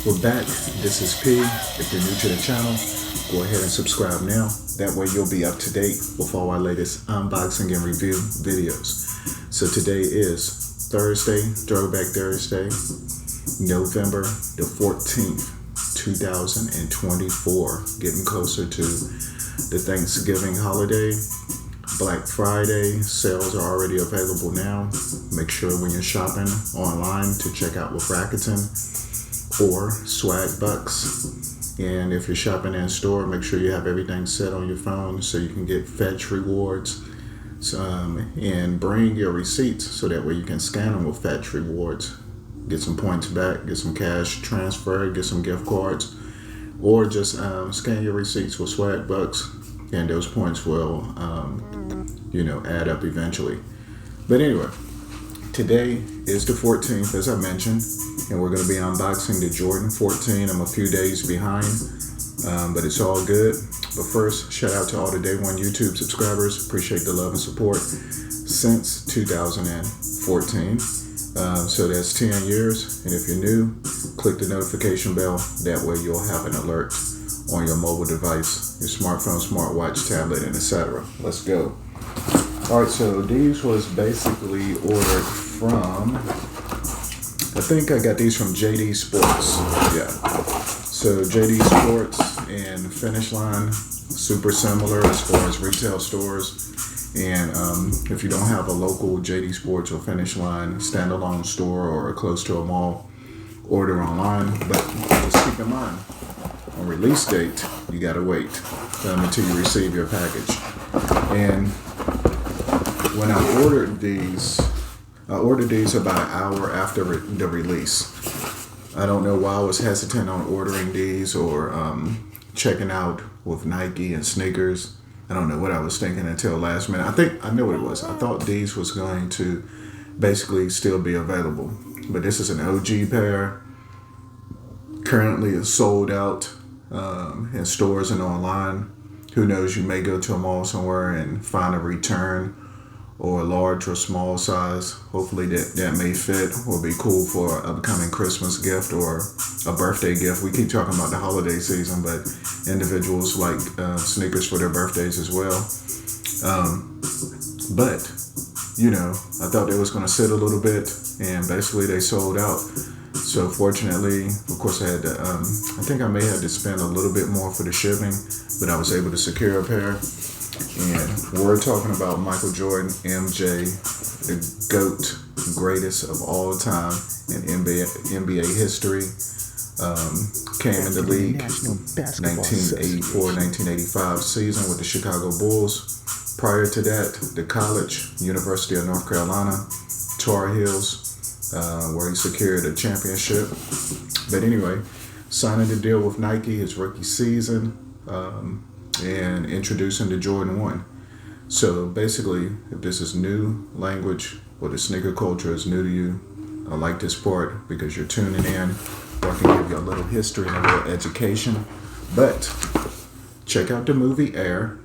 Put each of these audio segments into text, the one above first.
We're back. This is P. If you're new to the channel, go ahead and subscribe now. That way you'll be up to date with all our latest unboxing and review videos. So today is Thursday, Throwback Thursday, November the 14th, 2024. Getting closer to the Thanksgiving holiday. Black Friday sales are already available now. Make sure when you're shopping online to check out with Rakuten or Swag Bucks. And if you're shopping in store, make sure you have everything set on your phone so you can get fetch rewards. And bring your receipts so that way you can scan them with fetch rewards. Get some points back, get some cash transfer, get some gift cards, or just scan your receipts with Swag Bucks, and those points will add up eventually. But anyway, today is the 14th, as I mentioned, and we're going to be unboxing the Jordan 14. I'm a few days behind, but it's all good. But first, shout out to all the Day One YouTube subscribers. Appreciate the love and support since 2014. So that's 10 years. And if you're new, click the notification bell. That way you'll have an alert on your mobile device, your smartphone, smartwatch, tablet, and etc. Let's go. All right, so these was basically ordered from, I think I got these from JD Sports. Yeah. So JD Sports and Finish Line, super similar as far as retail stores. And if you don't have a local JD Sports or Finish Line standalone store or close to a mall, order online. But just keep in mind, on release date, you gotta wait until you receive your package. And when I ordered these about an hour after the release. I don't know why I was hesitant on ordering these or checking out with Nike and sneakers. I don't know what I was thinking until last minute. I know what it was. I thought these was going to basically still be available. But this is an OG pair. Currently it's sold out in stores and online. Who knows, you may go to a mall somewhere and find a return or a large or small size. Hopefully that may fit or be cool for an upcoming Christmas gift or a birthday gift. We keep talking about the holiday season, but individuals like sneakers for their birthdays as well. But I thought they was going to sit a little bit, and basically they sold out. So fortunately, of course, I had to, I think I may have to spend a little bit more for the shipping, but I was able to secure a pair. And we're talking about Michael Jordan, MJ, the GOAT, greatest of all time in NBA history. Came in the league 1984-1985 season with the Chicago Bulls. Prior to that, the college, University of North Carolina, Tar Heels, where he secured a championship. But anyway, signing the deal with Nike his rookie season. And introducing the Jordan 1. So basically, if this is new language or the sneaker culture is new to you, I like this part because you're tuning in, or I can give you a little history and a little education. But check out the movie Air.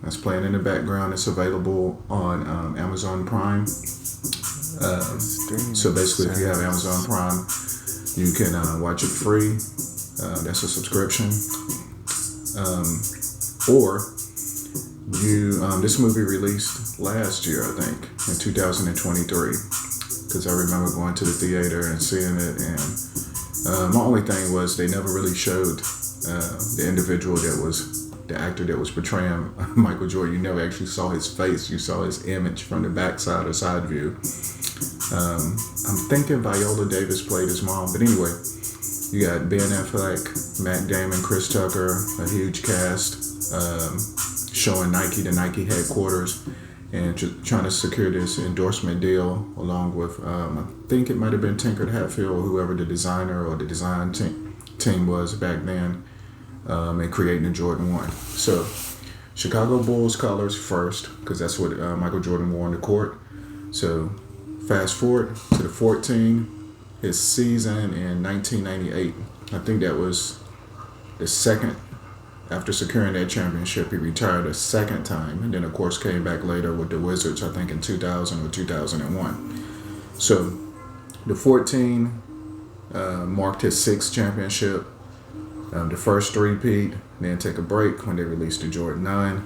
That's playing in the background. It's available on Amazon Prime. So basically, if you have Amazon Prime, you can watch it free. That's a subscription. Or this movie released last year, I think, in 2023, because I remember going to the theater and seeing it, and my only thing was they never really showed the individual that was the actor that was portraying Michael Jordan. You never actually saw his face. You saw his image from the backside or side view. I'm thinking Viola Davis played his mom, but anyway, you got Ben Affleck, Matt Damon, Chris Tucker, a huge cast. Showing Nike, the Nike headquarters, and trying to secure this endorsement deal along with, I think it might have been Tinker Hatfield or whoever the designer or the design team was back then, and creating the Jordan 1. So, Chicago Bulls colors first, because that's what Michael Jordan wore on the court. So, fast forward to the 14, his season in 1998. I think that was the second. After securing that championship, he retired a second time, and then of course came back later with the Wizards, I think in 2000 or 2001. So the 14 marked his 6th championship, the first three-peat, then take a break when they released the Jordan 9,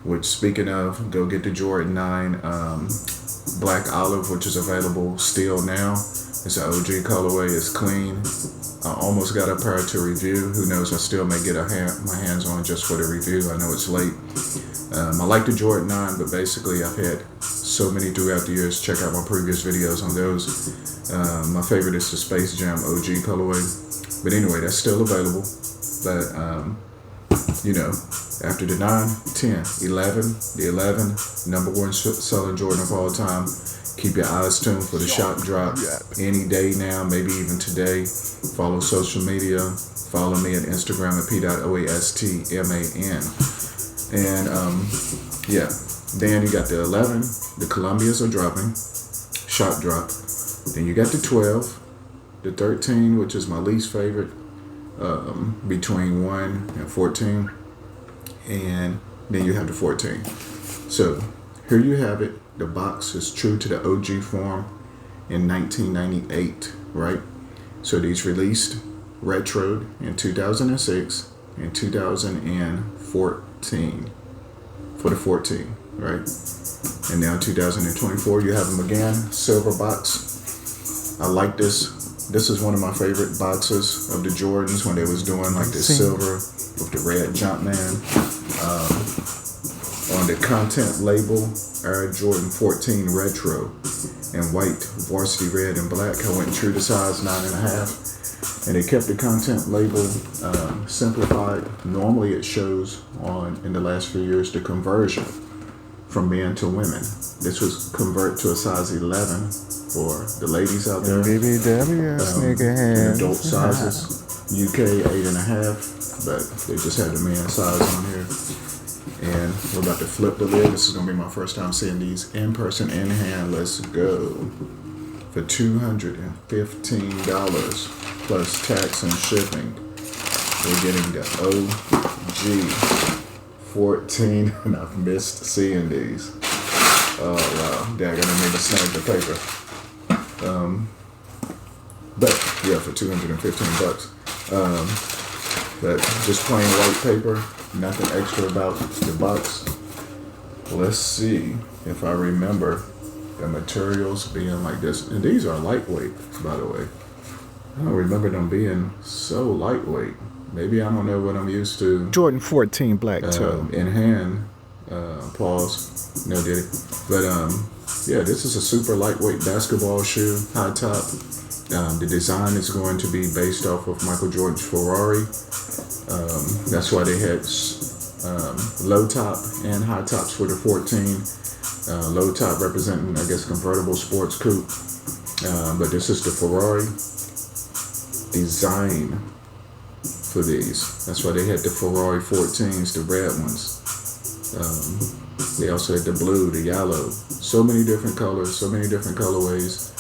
which, speaking of, go get the Jordan 9 Black Olive, which is available still now. It's an OG colorway. It's clean. I almost got a pair to review. Who knows? I still may get my hands on just for the review. I know it's late. I like the Jordan 9, but basically I've had so many throughout the years. Check out my previous videos on those. My favorite is the Space Jam OG colorway. But anyway, that's still available. But, you know, after the 9, 10, 11, the 11, number one selling Jordan of all time. Keep your eyes tuned for the shop drop any day now, maybe even today. Follow social media. Follow me at Instagram at P.oastman. And yeah, then you got the 11. The Columbias are dropping, shop drop. Then you got the 12, the 13, which is my least favorite, between 1 and 14. And then you have the 14. So here you have it. The box is true to the OG form in 1998, right? So these released retro in 2006 and 2014 for the 14, right? And now 2024, you have them again, silver box. I like this. This is one of my favorite boxes of the Jordans when they was doing like the silver with the red Jumpman. On the content label, Air Jordan 14 Retro in white, varsity red and black. I went true to size 9.5. And they kept the content label simplified. Normally it shows in the last few years, the conversion from men to women. This was convert to a size 11 for the ladies out there. Adult sizes, UK 8.5, but they just had the men's size on here. And we're about to flip the lid. This is going to be my first time seeing these in person, in hand. Let's go. For $215 plus tax and shipping, we're getting the OG 14. And I've missed seeing these. Oh, wow. Dang, I didn't mean to snag the paper. But, yeah, for $215. But just plain white paper. Nothing extra about the box. Let's see if I remember the materials being like this. And these are lightweight, by the way. I don't remember them being so lightweight. Maybe I don't know what I'm used to. Jordan 14 black toe. In hand. Pause. No did it. But yeah, this is a super lightweight basketball shoe. High top. The design is going to be based off of Michael Jordan's Ferrari. That's why they had low top and high tops for the 14. Low top representing, I guess, convertible sports coupe. But this is the Ferrari design for these. That's why they had the Ferrari 14s, the red ones. They also had the blue, the yellow. So many different colors, so many different colorways.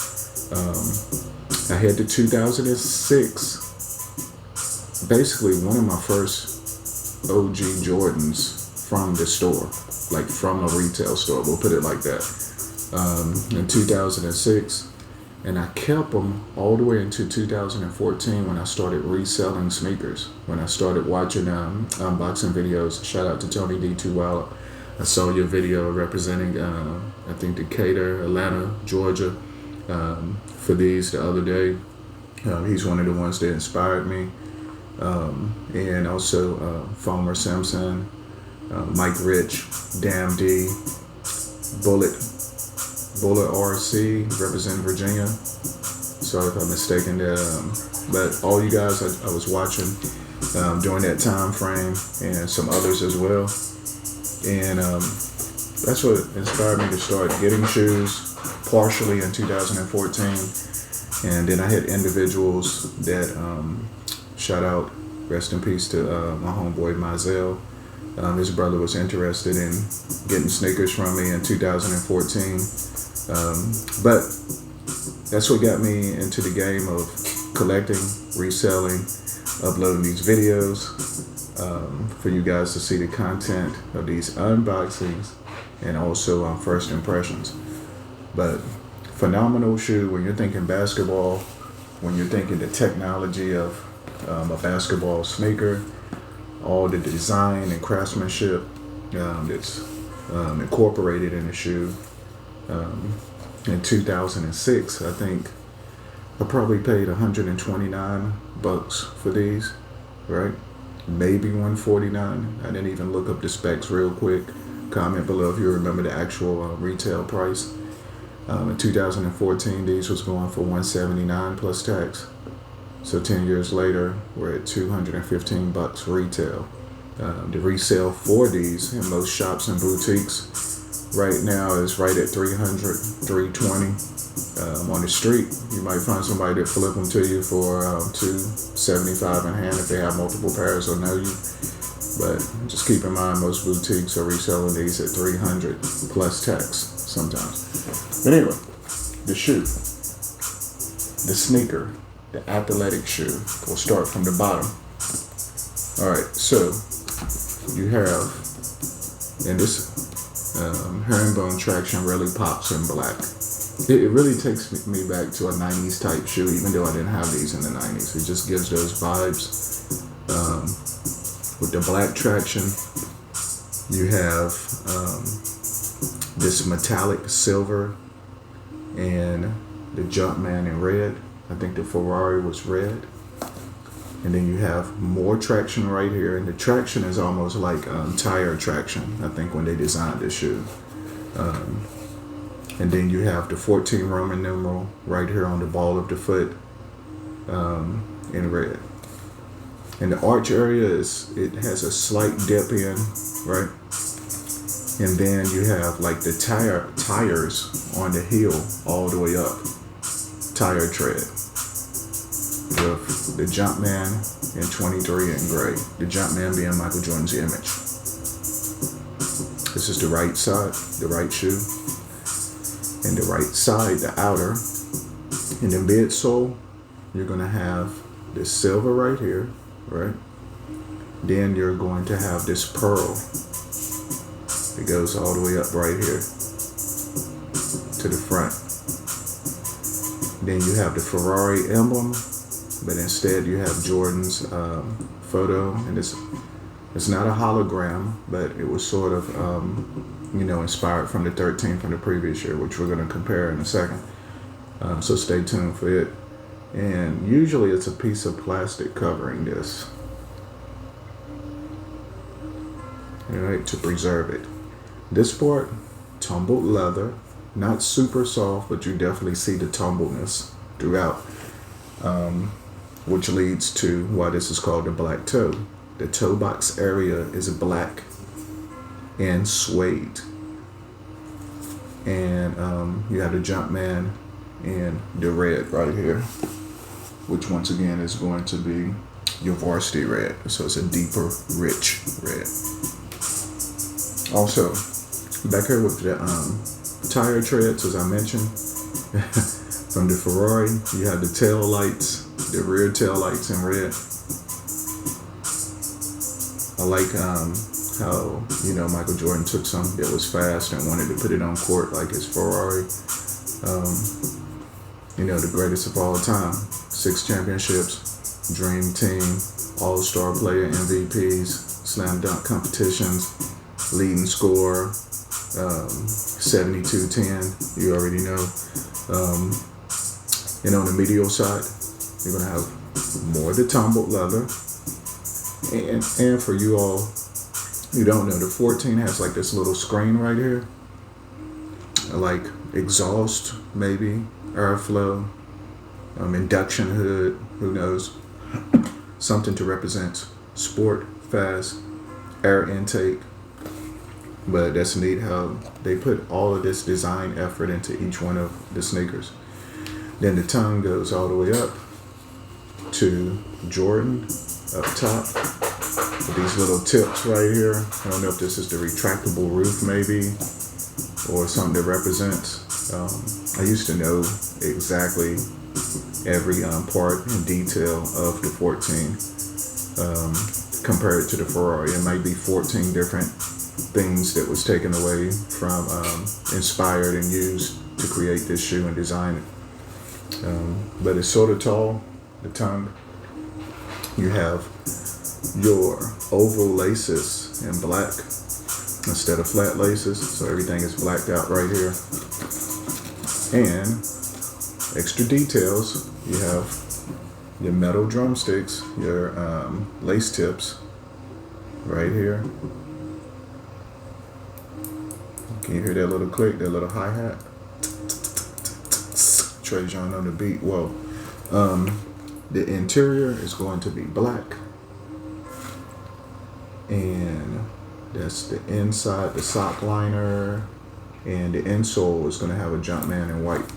I had the 2006. Basically one of my first OG Jordans from the store, like from a retail store, we'll put it like that, in 2006. And I kept them all the way into 2014 when I started reselling sneakers. When I started watching unboxing videos. Shout out to Tony D2 Wild. I saw your video representing, I think, Decatur, Atlanta, Georgia, for these the other day. He's one of the ones that inspired me. And also Fomer Simpson, Mike Rich, Damn D, Bullet RC, representing Virginia. Sorry if I'm mistaken there. But all you guys I was watching during that time frame, and some others as well. And that's what inspired me to start getting shoes, partially in 2014. And then I had individuals that, shout out, rest in peace to my homeboy Mizell. His brother was interested in getting sneakers from me in 2014. But that's what got me into the game of collecting, reselling, uploading these videos for you guys to see the content of these unboxings and also first impressions. But phenomenal shoe when you're thinking basketball, when you're thinking the technology of a basketball sneaker, all the design and craftsmanship that's incorporated in the shoe. In 2006, I think I probably paid $129 for these, right? Maybe $149. I didn't even look up the specs real quick. Comment below if you remember the actual retail price. In 2014, these was going for $179 plus tax. So 10 years later, we're at $215 retail. The resale for these in most shops and boutiques right now is right at $300, $320. On the street, you might find somebody that flip them to you for $275 in hand if they have multiple pairs or know you. But just keep in mind, most boutiques are reselling these at $300 plus tax sometimes. But anyway, the shoe, the sneaker, the athletic shoe. We'll start from the bottom. All right, so you have, and this herringbone traction really pops in black. It really takes me back to a 90s type shoe, even though I didn't have these in the 90s. It just gives those vibes. With the black traction, you have this metallic silver and the Jumpman in red. I think the Ferrari was red. And then you have more traction right here. And the traction is almost like tire traction, I think, when they designed this shoe. And then you have the 14 Roman numeral right here on the ball of the foot in red. And the arch area it has a slight dip in, right? And then you have like the tires on the heel all the way up, tire tread. With the Jumpman in 23 in gray. The Jumpman being Michael Jordan's image. This is the right side, the right shoe. And the right side, the outer. In the midsole, you're going to have this silver right here, right? Then you're going to have this pearl. It goes all the way up right here to the front. Then you have the Ferrari emblem, but instead you have Jordan's photo, and it's not a hologram, but it was sort of inspired from the 13 from the previous year, which we're going to compare in a second. So stay tuned for it. And usually it's a piece of plastic covering this, all right, to preserve it. This part, tumbled leather, not super soft, but you definitely see the tumbleness throughout, which leads to why this is called the black toe. The toe box area is black and suede. And you have the Jumpman in the red right here, which once again is going to be your varsity red. So it's a deeper, rich red. Also, back here with the tire treads, as I mentioned, from the Ferrari, you have the tail lights, the rear tail lights in red. I like how, Michael Jordan took something that was fast and wanted to put it on court like his Ferrari. The greatest of all time. 6 championships, dream team, all-star player, MVPs, slam dunk competitions, leading scorer, 72-10, you already know. And on the medial side, you're going to have more of the tumbled leather. And for you all who don't know, the 14 has like this little screen right here, like exhaust, maybe, airflow, induction hood, who knows, something to represent sport, fast, air intake. But that's neat how they put all of this design effort into each one of the sneakers. Then the tongue goes all the way up to Jordan up top with these little tips right here. I don't know if this is the retractable roof maybe, or something that represents. I used to know exactly every part and detail of the 14 compared to the Ferrari. It might be 14 different things that was taken away from, inspired and used to create this shoe and design it. But it's sort of tall, the tongue. You have your oval laces in black instead of flat laces, so everything is blacked out right here. And extra details, you have your metal drumsticks, your lace tips right here. Can you hear that little click, that little hi-hat? Trey John on the beat. Well, the interior is going to be black, and that's the inside, the sock liner, and the insole is going to have a Jumpman in white.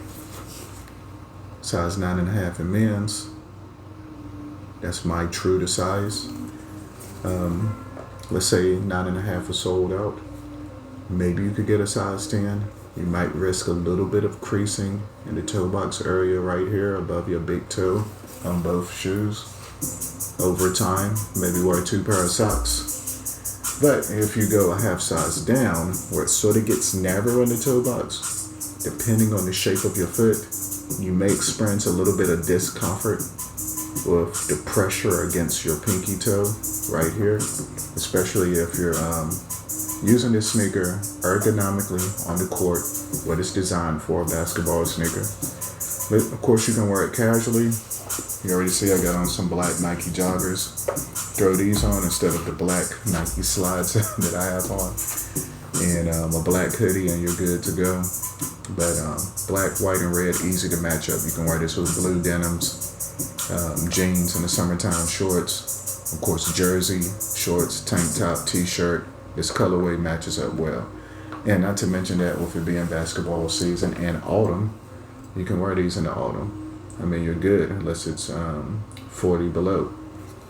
Size 9.5 in men's. That's my true to size. Let's say 9.5 is sold out. Maybe you could get a size 10. You might risk a little bit of creasing in the toe box area right here above your big toe on both shoes. Over time, maybe wear 2 pair of socks. But if you go a half size down, where it sort of gets narrow in the toe box, depending on the shape of your foot, you may experience a little bit of discomfort with the pressure against your pinky toe right here, especially if you're using this sneaker ergonomically on the court, what it's designed for, a basketball sneaker. But of course you can wear it casually. You already see I got on some black Nike joggers. Throw these on instead of the black Nike slides that I have on. And a black hoodie and you're good to go. But black, white, and red, easy to match up. You can wear this with blue denims, jeans in the summertime, shorts, of course jersey, shorts, tank top, t-shirt. This colorway matches up well. And not to mention that with it being basketball season and autumn, you can wear these in the autumn. I mean, you're good unless it's 40 below,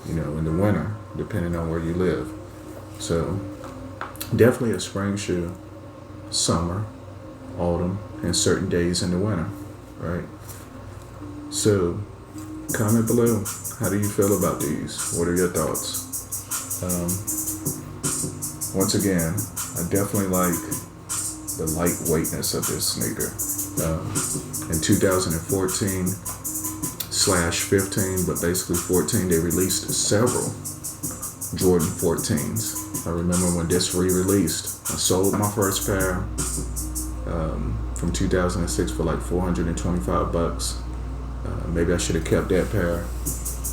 you know, in the winter, depending on where you live. So definitely a spring shoe, summer, autumn, and certain days in the winter, right? So comment below. How do you feel about these? What are your thoughts? Once again, I definitely like the lightweightness of this sneaker. In 2014/15, but basically 14, they released several Jordan 14s. I remember when this re-released, I sold my first pair from 2006 for like $425. Maybe I should have kept that pair.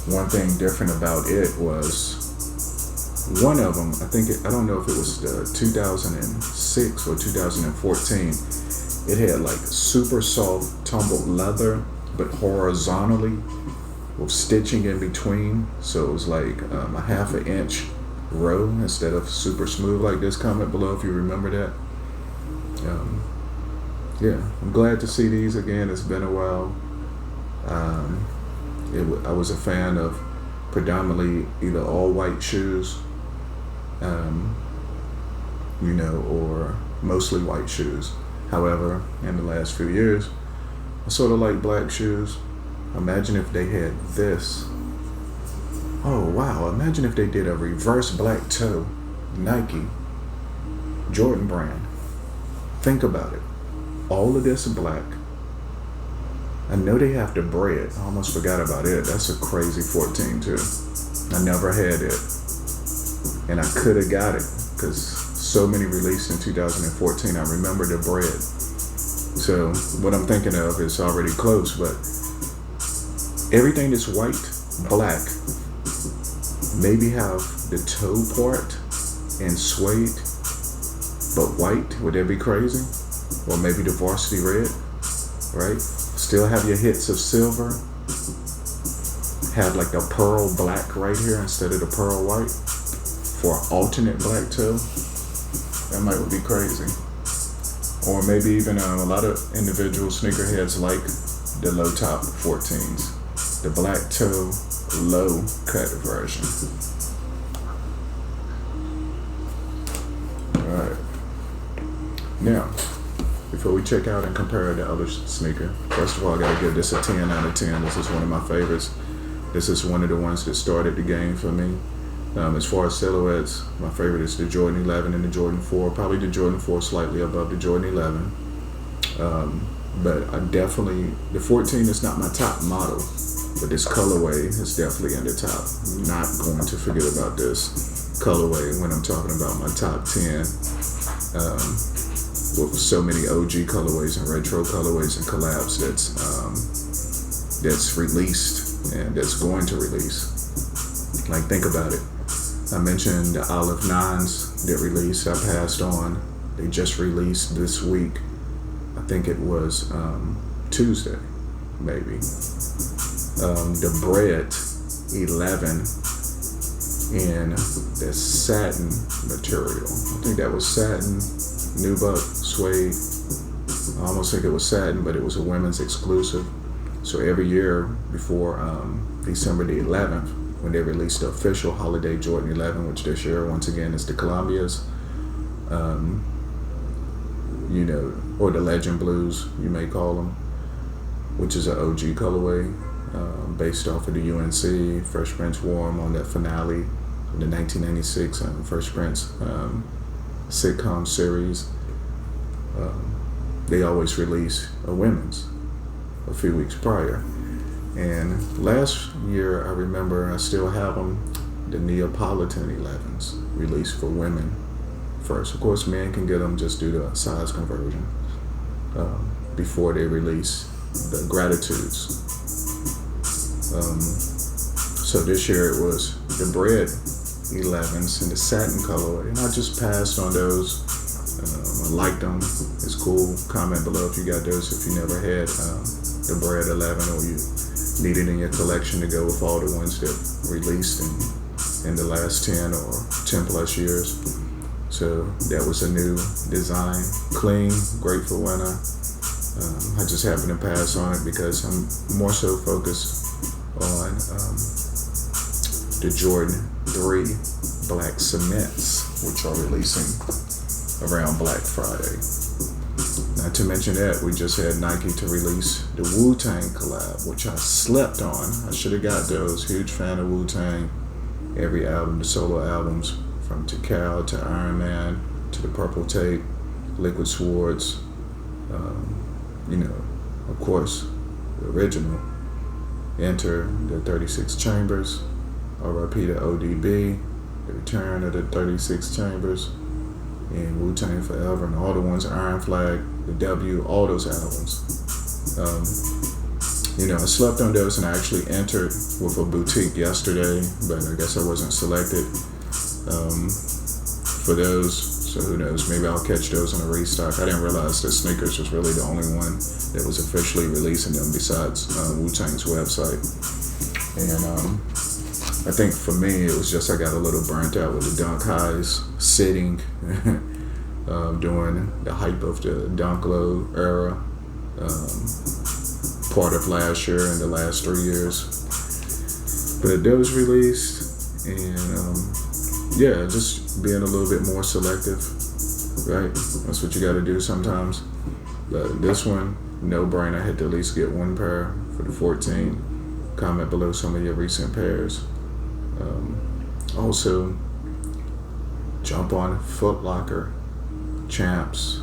One thing different about it was one of them, I don't know if it was 2006 or 2014, it had like super soft tumbled leather, but horizontally with stitching in between. So it was like a 1/2 inch row instead of super smooth like this. Comment below if you remember that. Yeah, I'm glad to see these again. It's been a while. I was a fan of predominantly either all white shoes, you know, or mostly white shoes. However, in the last few years, I sort of like black shoes. Imagine if they had this. Oh wow, imagine if they did a reverse black toe Nike Jordan brand. Think about it. All of this black. I know they have the bread. I almost forgot about it. That's a crazy 14 too. I never had it. And I could have got it because so many released in 2014. I remember the bread. So what I'm thinking of is already close, but everything that's white, black, maybe have the toe part and suede, but white. Would that be crazy? Or maybe the varsity red, right? Still have your hits of silver. Have like the pearl black right here instead of the pearl white for an alternate black toe. That might be crazy. Or maybe even a lot of individual sneakerheads like the low top 14s. The black toe low cut version. Alright. Now, before we check out and compare the other sneaker, first of all, I gotta give this a 10 out of 10. This is one of my favorites. This is one of the ones that started the game for me. As far as silhouettes, my favorite is the Jordan 11 and the Jordan 4. Probably the Jordan 4 slightly above the Jordan 11. But I definitely, the 14 is not my top model, but this colorway is definitely in the top. I'm not going to forget about this colorway when I'm talking about my top 10. With so many OG colorways and retro colorways and collabs that's released and that's going to release. Like, think about it. I mentioned the Aj13s that released. I passed on. They just released this week. I think it was Tuesday, maybe. The Bread 11 in the satin material. I think that was satin, nubuck, suede. I almost think it was satin, but it was a women's exclusive. So every year before December the 11th, when they released the official holiday Jordan 11, which this year once again is the Columbias, or the Legend Blues, you may call them, which is an OG colorway based off of the UNC. Fresh Prince wore them on that finale of the 1996 Fresh Prince sitcom series. They always release a women's a few weeks prior. And last year, I remember I still have them, the Neapolitan 11s released for women first. Of course, men can get them, just do the size conversion before they release the Gratitudes. So this year it was the Bread 11s in the satin colorway, and I just passed on those. I liked them. It's cool. Comment below if you got those, if you never had the Bread 11 or you need it in your collection to go with all the ones that released in the last 10 or 10 plus years. So that was a new design, clean, great for winter. I just happened to pass on it because I'm more so focused on the Jordan 3 Black Cements, which are releasing around Black Friday. Not to mention that, we just had Nike to release the Wu-Tang collab, which I slept on. I should have got those. Huge fan of Wu-Tang. Every album, the solo albums, from Tikal to Iron Man to the Purple Tape, Liquid Swords, of course, the original. Enter the 36 Chambers, R.I.P. to ODB, the return of the 36 Chambers, and Wu-Tang Forever, and all the ones, Iron Flag, the W, all those albums. I slept on those, and I actually entered with a boutique yesterday, but I guess I wasn't selected for those. So who knows? Maybe I'll catch those in a restock. I didn't realize that Sneakers was really the only one that was officially releasing them besides Wu-Tang's website. And I think for me, it was just I got a little burnt out with the Dunk Highs sitting during the hype of the Dunk Low era, part of last year and the last 3 years. But those released, and just being a little bit more selective, right? That's what you got to do sometimes. But this one, no brainer. I had to at least get one pair for the 14. Comment below some of your recent pairs. Also, jump on Foot Locker, Champs,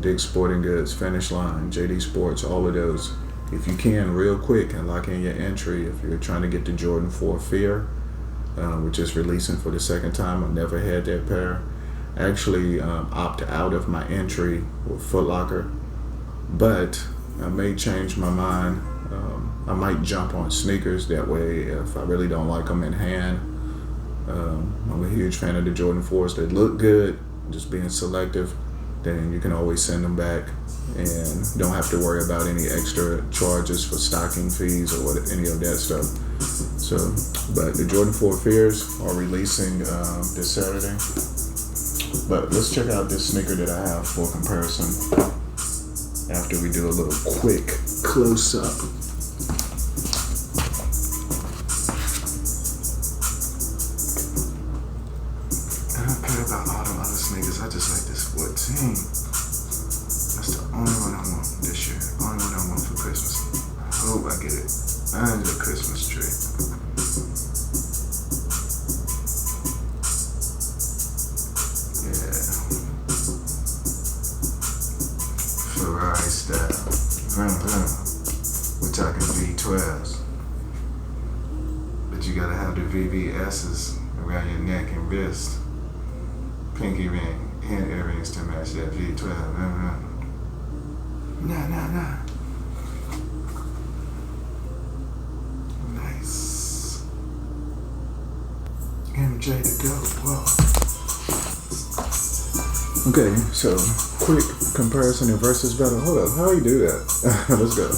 Dick's Sporting Goods, Finish Line, JD Sports, all of those. If you can, real quick, and lock in your entry. If you're trying to get the Jordan 4 Fear, which is releasing for the second time. I never had that pair. I actually opted out of my entry with Foot Locker, but I may change my mind. I might jump on sneakers. That way, if I really don't like them in hand, I'm a huge fan of the Jordan 4s. They look good. Just being selective, then you can always send them back and don't have to worry about any extra charges for stocking fees or any of that stuff. So, but the Jordan 4 Fears are releasing this Saturday. But let's check out this sneaker that I have for comparison after we do a little quick close-up. I don't care about all the other sneakers. I just like this 14. That's the only one I want this year. Only one I want for Christmas. I hope I get it under the Christmas tree. Yeah. Ferrari style. have the VVS's around your neck and wrist. Pinky ring and earrings to match that V12. Nah. Nice. MJ to go. Whoa. Okay, so quick comparison and versus battle. Hold up, how do you do that? Let's go.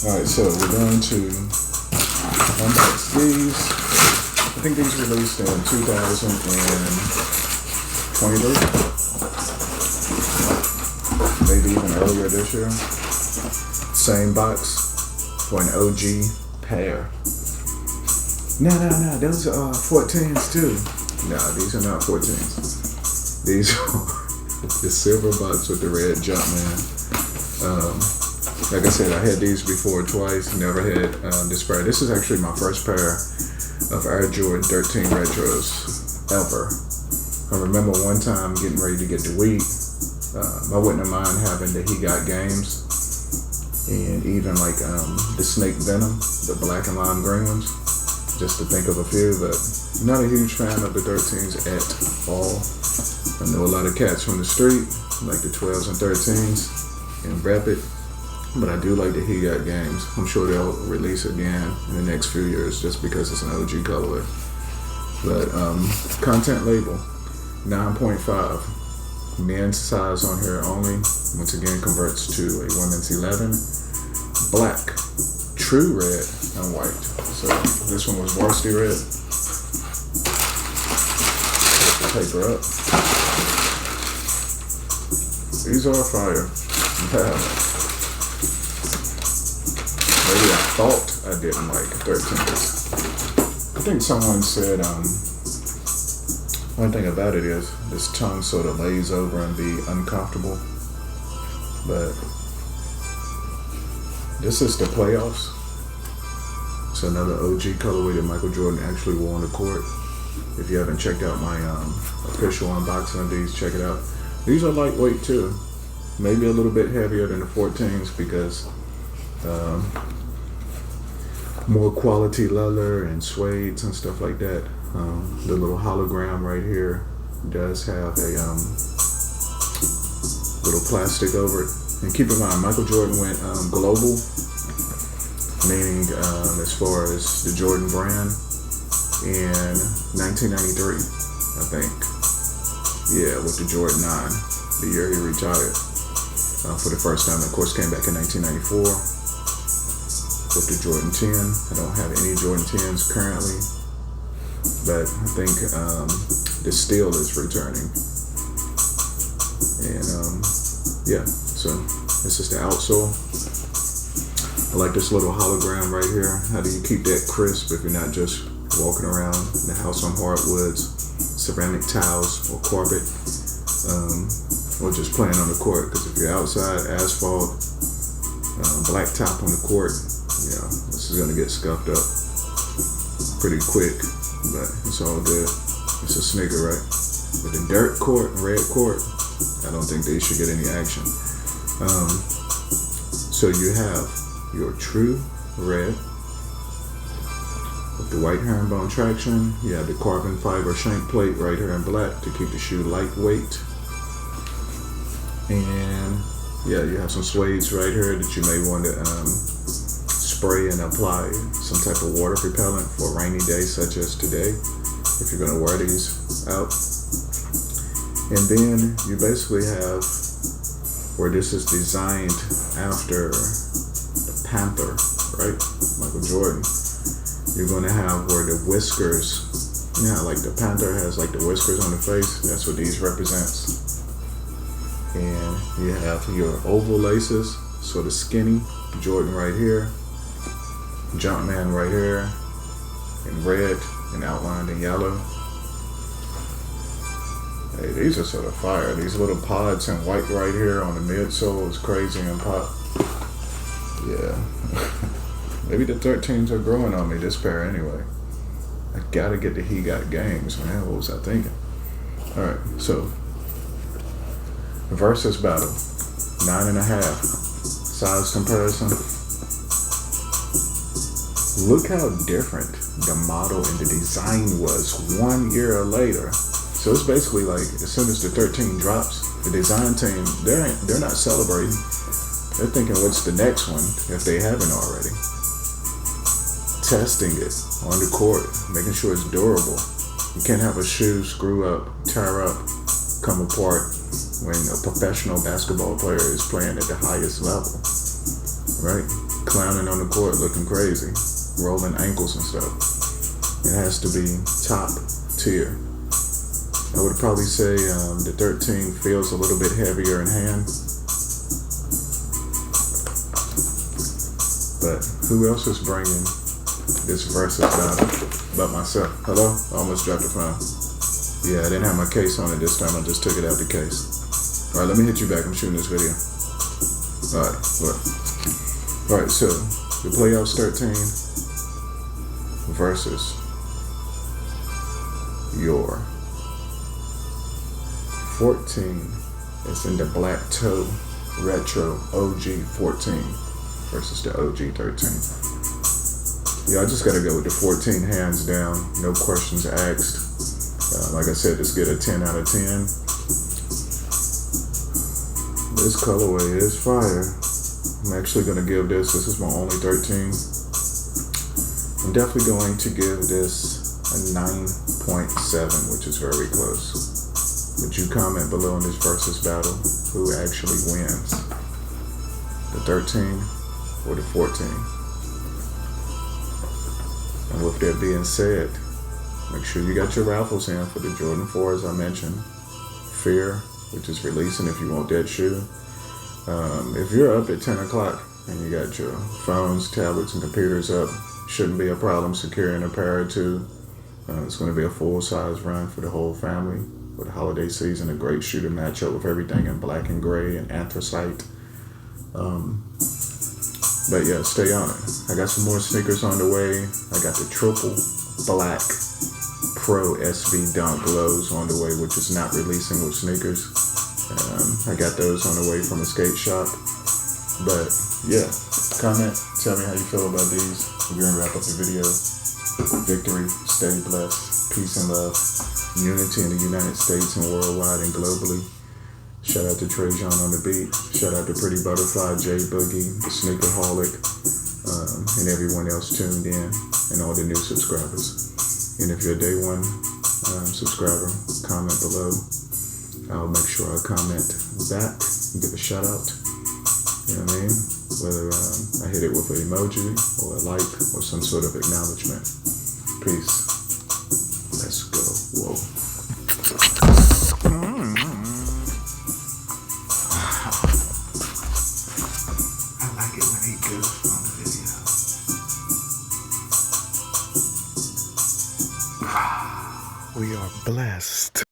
Alright, so we're going to unbox these. I think these released in 2023. Maybe even earlier this year. Same box for an OG pair. No, those are 14s too. Nah, these are not 14s. These are the silver box with the red Jumpman. Like I said, I had these before twice. Never had this pair. This is actually my first pair of Aj13 retros ever. I remember one time getting ready to get the weed. I wouldn't have mind having the He Got Games and even like the Snake Venom, the black and lime green ones, just to think of a few, but not a huge fan of the 13s at all. I know a lot of cats from the street like the 12s and 13s and rep it, but I do like the He Got Games. I'm sure they'll release again in the next few years just because it's an OG colorway. But content label 9.5, men's size on here only. Once again, converts to a women's 11. Black, true red, and white. So this one was varsity red. Put the paper up. These are fire. Maybe I thought I didn't like 13s. I think someone said, one thing about it is this tongue sort of lays over and be uncomfortable. But this is the playoffs. It's another OG colorway that Michael Jordan actually wore on the court. If you haven't checked out my official unboxing of these, check it out. These are lightweight too. Maybe a little bit heavier than the 14s because more quality leather and suedes and stuff like that. The little hologram right here does have a little plastic over it. And keep in mind, Michael Jordan went global, meaning as far as the Jordan brand, in 1993, I think. Yeah, with the Jordan 9, the year he retired for the first time. Of course, came back in 1994 with the Jordan 10. I don't have any Jordan 10s currently, but I think the steel is returning. And yeah, so this is the outsole. I like this little hologram right here. How do you keep that crisp if you're not just walking around the house on hardwoods, ceramic tiles, or carpet, or just playing on the court? Because if you're outside, asphalt, black top on the court, you know, this is gonna get scuffed up pretty quick, but it's all good. It's a sneaker, right? But the dirt court and red court, I don't think they should get any action. So you have your true red with the white herringbone traction. You have the carbon fiber shank plate right here in black to keep the shoe lightweight. And yeah, you have some suedes right here that you may want to spray and apply some type of water repellent for a rainy day such as today, if you're going to wear these out. And then you basically have where this is designed after the Panther, right? Michael Jordan. You're going to have where the whiskers, you know, like the Panther has like the whiskers on the face. That's what these represents. And you have your oval laces, sort of skinny. Jordan right here, Jumpman right here, in red and outlined in yellow. Hey, these are sort of fire. These little pods in white right here on the midsole is crazy and pop. Yeah. Maybe the 13s are growing on me, this pair anyway. I gotta get the He Got Games, man. What was I thinking? Alright, so versus battle. 9.5. Size comparison. Look how different the model and the design was 1 year later. So it's basically like as soon as the 13 drops, the design team they're not celebrating. They're thinking, what's the next one if they haven't already? Testing it on the court, making sure it's durable. You can't have a shoe screw up, tear up, come apart when a professional basketball player is playing at the highest level, right? Clowning on the court, looking crazy, rolling ankles and stuff. It has to be top tier. I would probably say the 13 feels a little bit heavier in hand. But who else is bringing this versus battle but myself? Hello? I almost dropped the phone. Yeah, I didn't have my case on it this time. I just took it out the case. All right, let me hit you back. I'm shooting this video. All right, look. All right, so the playoffs 13 versus your 14 is in the black toe retro OG 14 versus the OG 13. Yeah, I just gotta go with the 14 hands down, no questions asked. Like I said, just get a 10 out of 10. This colorway is fire. I'm actually gonna give this is my only 13. I'm definitely going to give this a 9.7, which is very close. Would you comment below in this versus battle who actually wins? The 13 or the 14? And with that being said, make sure you got your raffles in for the Jordan 4 as I mentioned. Fear, which is releasing if you want that shoe. If you're up at 10 o'clock and you got your phones, tablets, and computers up, shouldn't be a problem securing a pair or two. It's going to be a full-size run for the whole family. For the holiday season, a great shoe to match up with everything in black and gray and anthracite. But yeah, stay on it. I got some more sneakers on the way. I got the triple black Pro SV Dunk lows on the way, which is not releasing with sneakers. I got those on the way from a skate shop. But yeah, comment, tell me how you feel about these. We're gonna wrap up the video. Victory, stay blessed, peace and love, unity in the United States and worldwide and globally. Shout out to Trajan on the beat. Shout out to Pretty Butterfly, J Boogie, the Sneakerholic, and everyone else tuned in, and all the new subscribers. And if you're a day one subscriber, comment below. I'll make sure I comment back and give a shout out. You know what I mean? Whether I hit it with an emoji or a like or some sort of acknowledgement. Peace. Let's go. Whoa. I like it when he goes on the video. We are blessed.